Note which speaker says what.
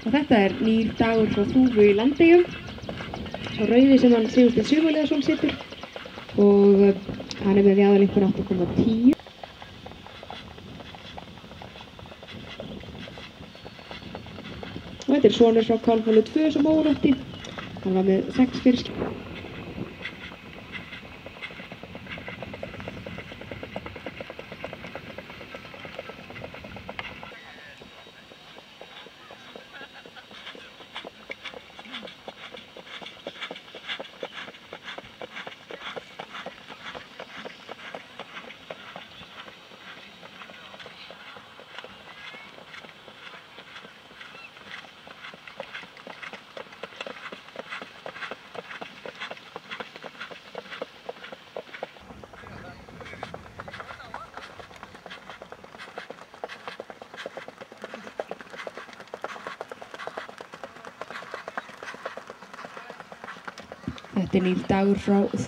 Speaker 1: Og þetta er nýr dagur frá Þúfu í Landeyjum. Sá rauði sem hann Sigursteinn Sigurleifsson situr. Og hann er með aðalengur 8,10. Og þetta er sonur frá Kálfhóli 2 sem órótti. Hann var með 6 fyrirskipti. Þetta er nýr dagur frá Þúfu.